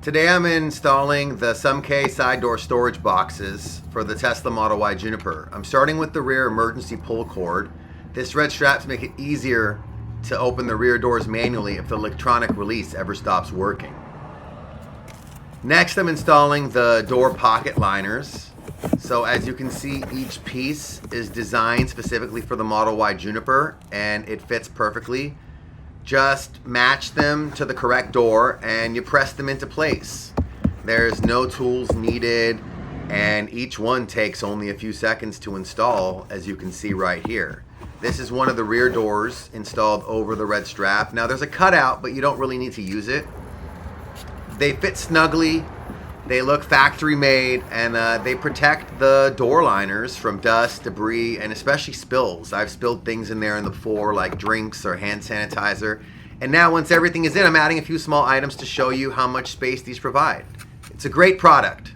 Today I'm installing the SUMK side door storage boxes for the Tesla Model Y Juniper. I'm starting with the rear emergency pull cord. This red straps make it easier to open the rear doors manually if the electronic release ever stops working. Next I'm installing the door pocket liners. So as you can see, each piece is designed specifically for the Model Y Juniper and it fits perfectly. Just match them to the correct door and you press them into place. There's no tools needed and each one takes only a few seconds to install, as you can see right here. This is one of the rear doors installed over the red strap. Now there's a cutout, but you don't really need to use it. They fit snugly, they look factory made, and they protect the door liners from dust, debris, and especially spills. I've spilled things in there before, like drinks or hand sanitizer. And now once everything is in, I'm adding a few small items to show you how much space these provide. It's a great product.